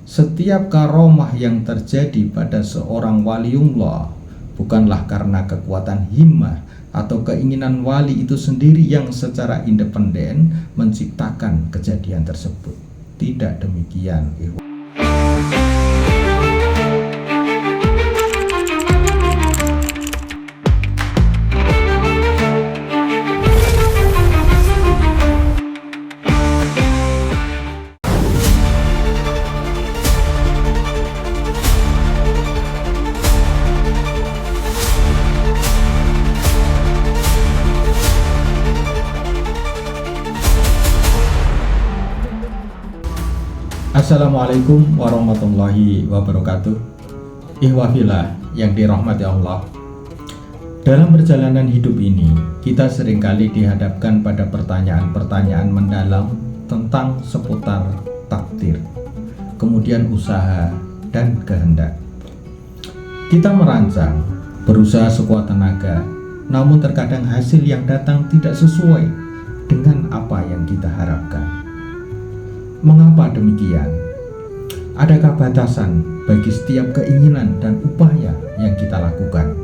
Setiap karomah yang terjadi pada seorang waliullah bukanlah karena kekuatan himmah atau keinginan wali itu sendiri yang secara independen menciptakan kejadian tersebut. Tidak demikian. Assalamualaikum warahmatullahi wabarakatuh. Ihwafillah yang dirahmati Allah. Dalam perjalanan hidup ini, kita seringkali dihadapkan pada pertanyaan-pertanyaan mendalam tentang seputar takdir, kemudian usaha dan kehendak. Kita merancang, berusaha sekuat tenaga, namun terkadang hasil yang datang tidak sesuai dengan apa yang kita harapkan. Mengapa demikian? Adakah batasan bagi setiap keinginan dan upaya yang kita lakukan?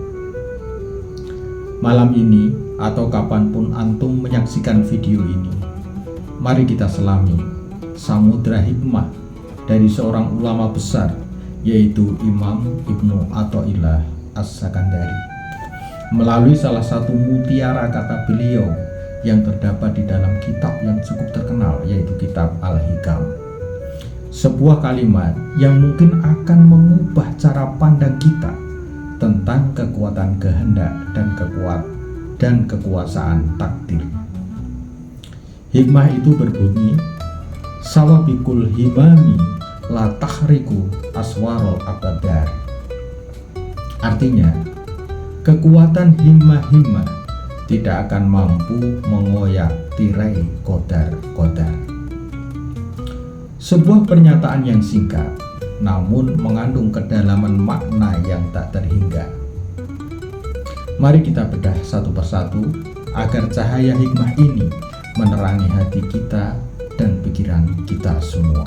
Malam ini atau kapanpun antum menyaksikan video ini, mari kita selami samudra hikmah dari seorang ulama besar, yaitu Imam Ibnu Athaillah As-Sakandari, melalui salah satu mutiara kata beliau yang terdapat di dalam kitab yang cukup terkenal, yaitu kitab Al-Hikam. Sebuah kalimat yang mungkin akan mengubah cara pandang kita tentang kekuatan kehendak dan kekuasaan takdir. Hikmah itu berbunyi, sawabikul himami la tahriku aswarul abadar. Artinya, kekuatan himmah-himmah tidak akan mampu mengoyak tirai qadar. Sebuah pernyataan yang singkat, namun mengandung kedalaman makna yang tak terhingga. Mari kita bedah satu persatu agar cahaya hikmah ini menerangi hati kita dan pikiran kita semua.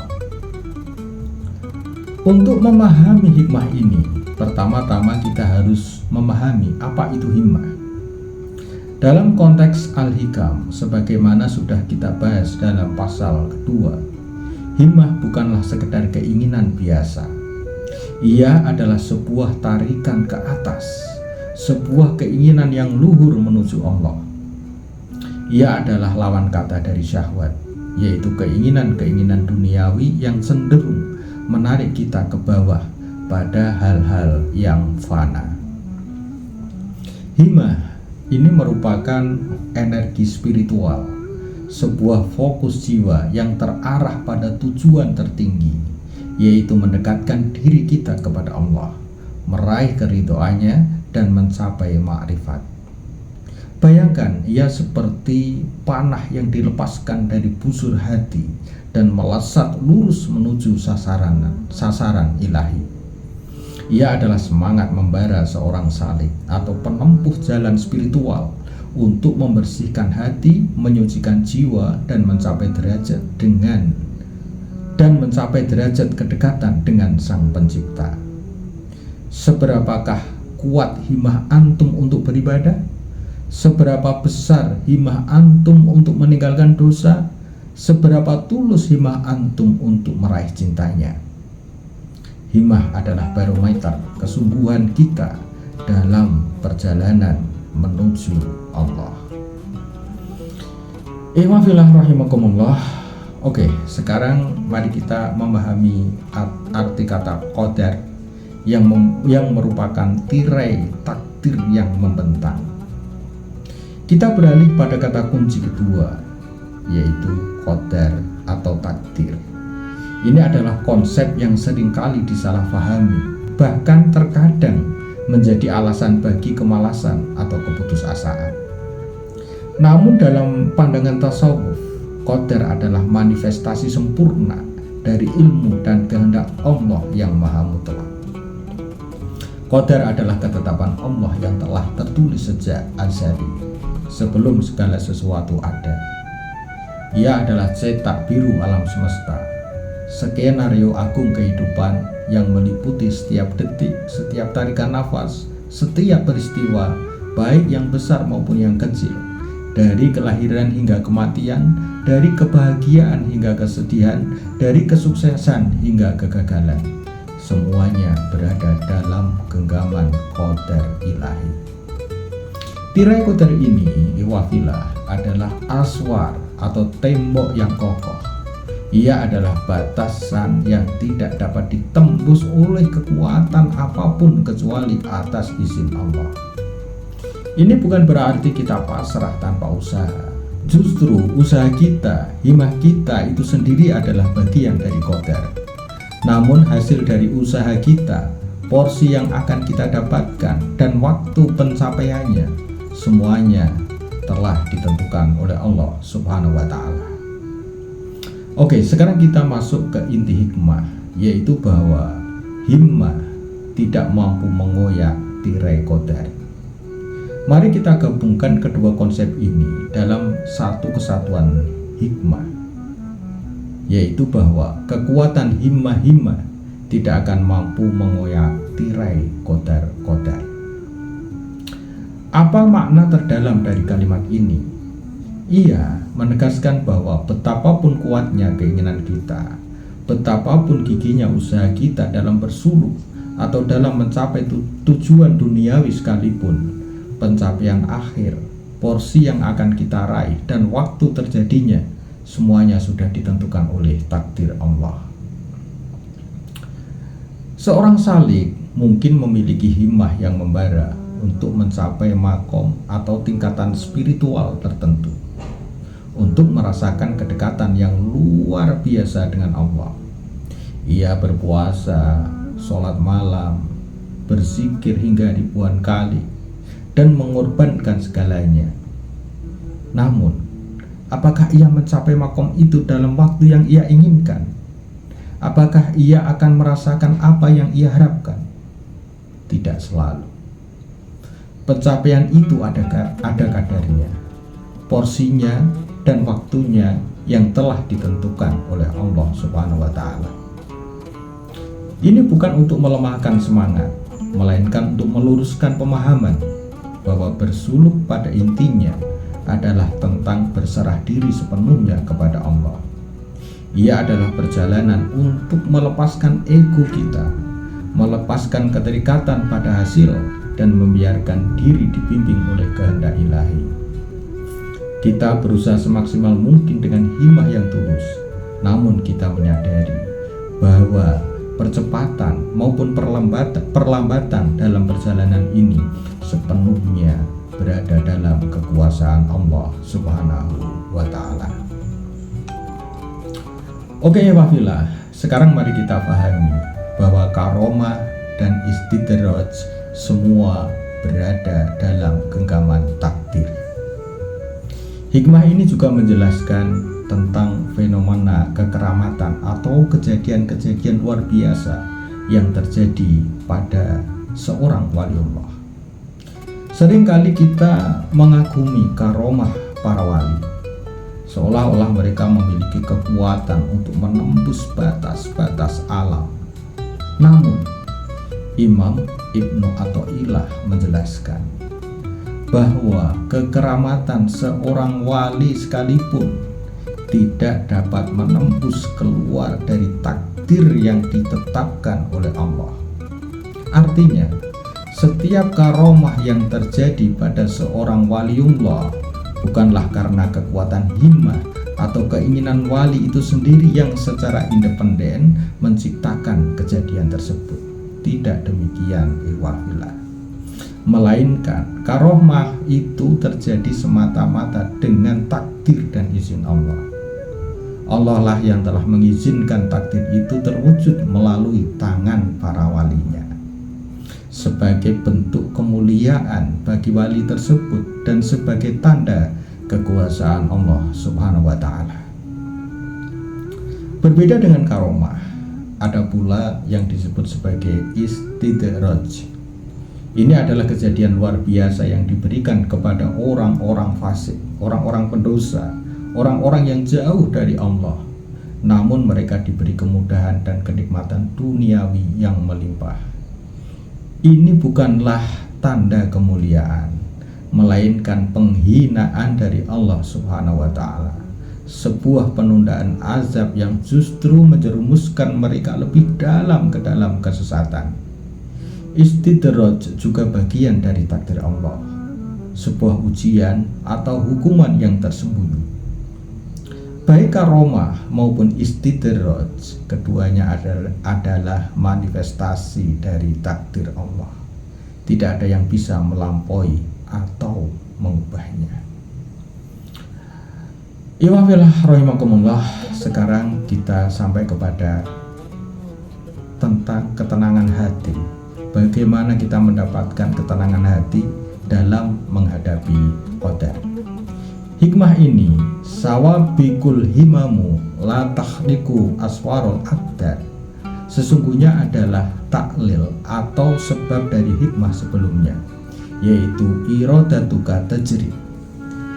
Untuk memahami hikmah ini, pertama-tama kita harus memahami apa itu himmah. Dalam konteks Al-Hikam, sebagaimana sudah kita bahas dalam pasal kedua, himmah bukanlah sekedar keinginan biasa. Ia adalah sebuah tarikan ke atas, sebuah keinginan yang luhur menuju Allah. Ia adalah lawan kata dari syahwat, yaitu keinginan-keinginan duniawi yang cenderung menarik kita ke bawah pada hal-hal yang fana. Himmah ini merupakan energi spiritual, sebuah fokus jiwa yang terarah pada tujuan tertinggi, yaitu mendekatkan diri kita kepada Allah, meraih keridhoannya dan mencapai ma'rifat. Bayangkan, ia seperti panah yang dilepaskan dari busur hati dan melesat lurus menuju sasaran ilahi. Ia adalah semangat membara seorang salik atau penempuh jalan spiritual untuk membersihkan hati, menyucikan jiwa, dan mencapai derajat kedekatan dengan Sang Pencipta. Seberapakah kuat himmah antum untuk beribadah? Seberapa besar himmah antum untuk meninggalkan dosa? Seberapa tulus himmah antum untuk meraih cintanya? Himmah adalah barometer kesungguhan kita dalam perjalanan menuju Allah. Ihwafillah rahimakumullah. Oke, sekarang mari kita memahami arti kata qadar yang merupakan tirai takdir yang membentang. Kita beralih pada kata kunci kedua, yaitu qadar atau takdir. Ini adalah konsep yang seringkali disalahpahami, bahkan terkadang menjadi alasan bagi kemalasan atau keputusasaan. Namun dalam pandangan tasawuf, qadar adalah manifestasi sempurna dari ilmu dan kehendak Allah yang maha mutlak. Qadar adalah ketetapan Allah yang telah tertulis sejak azali, sebelum segala sesuatu ada. Ia adalah cetak biru alam semesta, skenario agung kehidupan yang meliputi setiap detik, setiap tarikan nafas, setiap peristiwa, baik yang besar maupun yang kecil, dari kelahiran hingga kematian, dari kebahagiaan hingga kesedihan, dari kesuksesan hingga kegagalan. Semuanya berada dalam genggaman qadar ilahi. Tirai qadar ini, iwafilah, adalah aswar atau tembok yang kokoh. Ia adalah batasan yang tidak dapat ditembus oleh kekuatan apapun kecuali atas izin Allah. Ini bukan berarti kita pasrah tanpa usaha. Justru usaha kita, himmah kita itu sendiri adalah bagian dari qadar. Namun hasil dari usaha kita, porsi yang akan kita dapatkan, dan waktu pencapaiannya, semuanya telah ditentukan oleh Allah Subhanahu wa Ta'ala. Oke, sekarang kita masuk ke inti hikmah, yaitu bahwa himmah tidak mampu mengoyak tirai qadar. Mari kita gabungkan kedua konsep ini dalam satu kesatuan hikmah, yaitu bahwa kekuatan himmah tidak akan mampu mengoyak tirai qadar. Apa makna terdalam dari kalimat ini? Ia menegaskan bahwa betapapun kuatnya keinginan kita, betapapun giginya usaha kita dalam bersuluk atau dalam mencapai tujuan duniawi sekalipun, pencapaian akhir, porsi yang akan kita raih, dan waktu terjadinya, semuanya sudah ditentukan oleh takdir Allah. Seorang salik mungkin memiliki himmah yang membara untuk mencapai makom atau tingkatan spiritual tertentu, untuk merasakan kedekatan yang luar biasa dengan Allah. Ia berpuasa, sholat malam, berzikir hingga ribuan kali, dan mengorbankan segalanya. Namun, apakah ia mencapai makom itu dalam waktu yang ia inginkan? Apakah ia akan merasakan apa yang ia harapkan? Tidak selalu. Pencapaian itu ada kadarnya, porsinya, dan waktunya yang telah ditentukan oleh Allah Subhanahu wa Ta'ala. Ini bukan untuk melemahkan semangat, melainkan untuk meluruskan pemahaman bahwa bersuluk pada intinya adalah tentang berserah diri sepenuhnya kepada Allah. Ia adalah perjalanan untuk melepaskan ego kita, melepaskan keterikatan pada hasil, dan membiarkan diri dibimbing oleh kehendak ilahi. Kita berusaha semaksimal mungkin dengan himmah yang tulus, namun kita menyadari bahwa percepatan maupun perlambatan dalam perjalanan ini sepenuhnya berada dalam kekuasaan Allah Subhanahu wa Ta'ala. Oke ya wafilah, sekarang mari kita pahami bahwa karomah dan istidraj semua berada dalam genggaman takdir. Hikmah ini juga menjelaskan tentang fenomena kekeramatan atau kejadian-kejadian luar biasa yang terjadi pada seorang waliullah. Seringkali kita mengagumi karomah para wali, seolah-olah mereka memiliki kekuatan untuk menembus batas-batas alam. Namun, Imam Ibnu Athaillah menjelaskan bahwa kekeramatan seorang wali sekalipun tidak dapat menembus keluar dari takdir yang ditetapkan oleh Allah. Artinya, setiap karomah yang terjadi pada seorang waliullah bukanlah karena kekuatan himmah atau keinginan wali itu sendiri yang secara independen menciptakan kejadian tersebut. Tidak demikian, ikhwafillah. Melainkan karomah itu terjadi semata-mata dengan takdir dan izin Allah. Allah lah yang telah mengizinkan takdir itu terwujud melalui tangan para walinya, sebagai bentuk kemuliaan bagi wali tersebut dan sebagai tanda kekuasaan Allah Subhanahu wa Ta'ala. Berbeda dengan karomah, ada pula yang disebut sebagai istidraj. Ini adalah kejadian luar biasa yang diberikan kepada orang-orang fasik, orang-orang pendosa, orang-orang yang jauh dari Allah, namun mereka diberi kemudahan dan kenikmatan duniawi yang melimpah. Ini bukanlah tanda kemuliaan, melainkan penghinaan dari Allah Subhanahu wa Ta'ala, sebuah penundaan azab yang justru menjerumuskan mereka lebih dalam ke dalam kesesatan. Istidraj juga bagian dari takdir Allah, sebuah ujian atau hukuman yang tersembunyi. Baik karomah maupun istidraj, keduanya adalah manifestasi dari takdir Allah. Tidak ada yang bisa melampaui atau mengubahnya. Iwafillah rahimakumullah. Sekarang kita sampai kepada tentang ketenangan hati. Bagaimana kita mendapatkan ketenangan hati dalam menghadapi qadar. Hikmah ini, sawabikul himamu la tahliku aswarul aqdar, sesungguhnya adalah taklil atau sebab dari hikmah sebelumnya, yaitu iradatuka tajri.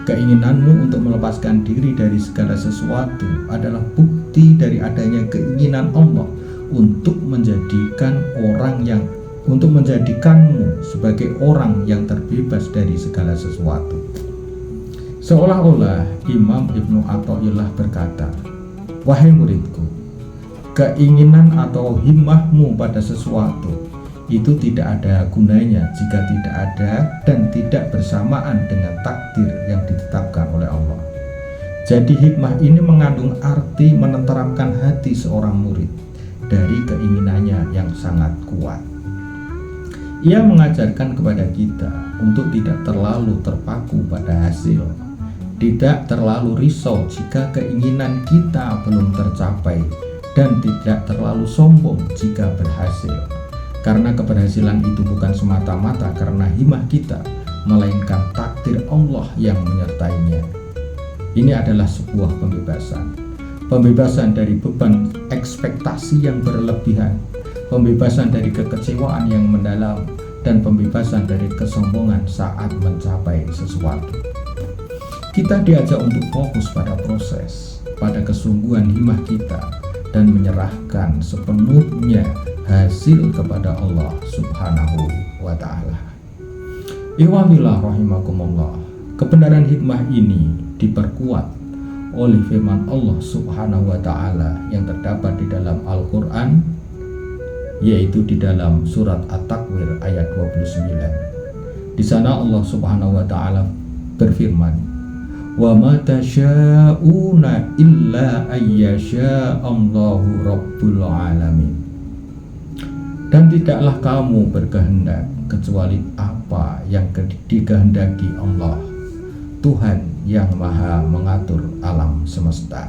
Keinginanmu untuk melepaskan diri dari segala sesuatu adalah bukti dari adanya keinginan Allah untuk menjadikanmu sebagai orang yang terbebas dari segala sesuatu. Seolah-olah Imam Ibnu Athaillah berkata, "Wahai muridku, keinginan atau himmahmu pada sesuatu itu tidak ada gunanya jika tidak ada dan tidak bersamaan dengan takdir yang ditetapkan oleh Allah." Jadi hikmah ini mengandung arti menenteramkan hati seorang murid dari keinginannya yang sangat kuat. Ia mengajarkan kepada kita untuk tidak terlalu terpaku pada hasil, tidak terlalu risau jika keinginan kita belum tercapai, dan tidak terlalu sombong jika berhasil. Karena keberhasilan itu bukan semata-mata karena himmah kita, melainkan takdir Allah yang menyertainya. Ini adalah sebuah pembebasan dari beban ekspektasi yang berlebihan, pembebasan dari kekecewaan yang mendalam, dan pembebasan dari kesombongan saat mencapai sesuatu. Kita diajak untuk fokus pada proses, pada kesungguhan himmah kita, dan menyerahkan sepenuhnya hasil kepada Allah Subhanahu wa Ta'ala. Ikhwanillah rahimakumullah. Kebenaran hikmah ini diperkuat oleh firman Allah Subhanahu wa Ta'ala yang terdapat di dalam Al-Quran, yaitu di dalam surat At-Takwir ayat 29. Di sana Allah Subhanahu wa Ta'ala berfirman, "Wa ma tasyauna illa ayyasha Allahu rabbul alamin." Dan tidaklah kamu berkehendak kecuali apa yang dikehendaki Allah, Tuhan yang maha mengatur alam semesta.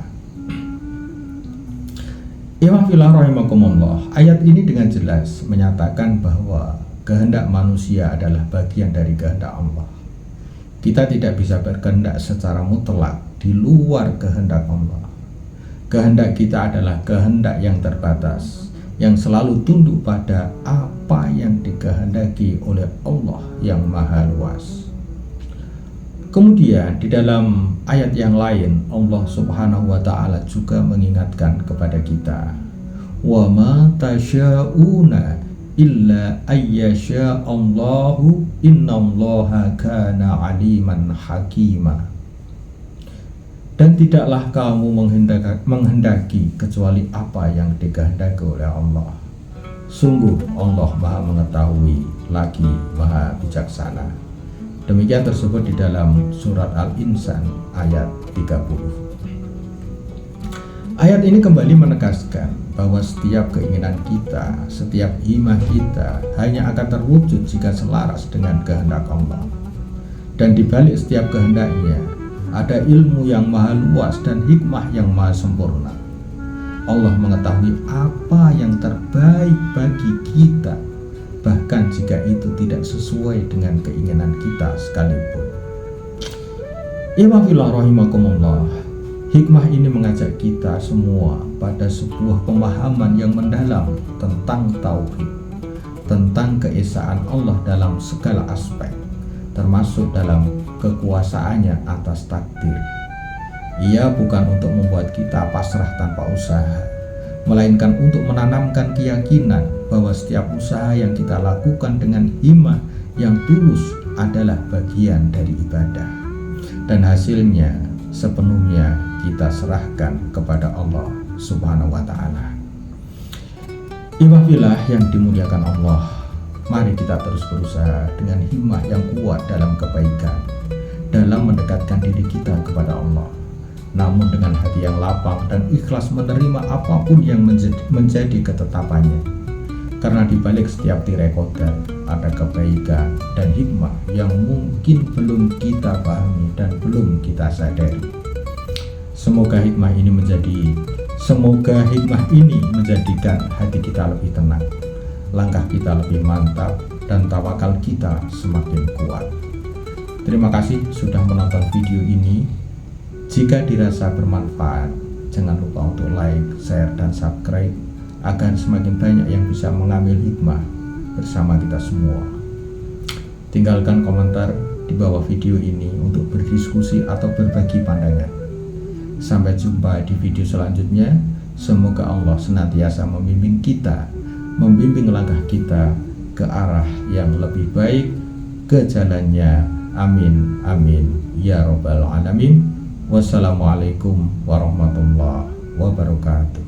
Iwafillah rahimakumullah. Ayat ini dengan jelas menyatakan bahwa kehendak manusia adalah bagian dari kehendak Allah. Kita tidak bisa berkehendak secara mutlak di luar kehendak Allah. Kehendak kita adalah kehendak yang terbatas, yang selalu tunduk pada apa yang dikehendaki oleh Allah yang maha luas. Kemudian di dalam ayat yang lain Allah Subhanahu wa Ta'ala juga mengingatkan kepada kita, "Wa ma tasya'una illa ayyasha Allahu innallaha kana aliman hakima." Dan tidaklah kamu menghendaki kecuali apa yang dikehendaki oleh Allah. Sungguh Allah maha mengetahui lagi maha bijaksana. Demikian tersebut di dalam surat Al-Insan ayat 30. Ayat ini kembali menegaskan bahwa setiap keinginan kita, setiap himmah kita hanya akan terwujud jika selaras dengan kehendak Allah. Dan di balik setiap kehendaknya ada ilmu yang maha luas dan hikmah yang maha sempurna. Allah mengetahui apa yang terbaik bagi kita, bahkan jika itu tidak sesuai dengan keinginan kita sekalipun. Iwafillah rahimakumullah. Hikmah ini mengajak kita semua pada sebuah pemahaman yang mendalam tentang tauhid, tentang keesaan Allah dalam segala aspek, termasuk dalam kekuasaannya atas takdir. Ia bukan untuk membuat kita pasrah tanpa usaha, melainkan untuk menanamkan keyakinan bahwa setiap usaha yang kita lakukan dengan himmah yang tulus adalah bagian dari ibadah, dan hasilnya sepenuhnya kita serahkan kepada Allah Subhanahu wa Ta'ala. Ikhwah yang dimuliakan Allah, mari kita terus berusaha dengan himmah yang kuat dalam kebaikan, dalam mendekatkan diri kita kepada Allah, namun dengan hati yang lapang dan ikhlas menerima apapun yang menjadi ketetapannya. Karena di balik setiap tirai qadar ada kebaikan dan hikmah yang mungkin belum kita pahami dan belum kita sadari. Semoga hikmah ini menjadikan hati kita lebih tenang, langkah kita lebih mantap, dan tawakal kita semakin kuat. Terima kasih sudah menonton video ini. Jika dirasa bermanfaat, jangan lupa untuk like, share, dan subscribe agar semakin banyak yang bisa mengambil hikmah bersama kita semua. Tinggalkan komentar di bawah video ini untuk berdiskusi atau berbagi pandangan. Sampai jumpa di video selanjutnya. Semoga Allah senantiasa membimbing kita, membimbing langkah kita ke arah yang lebih baik, ke jalannya. Amin, amin, ya robbal alamin. Wassalamualaikum warahmatullahi wabarakatuh.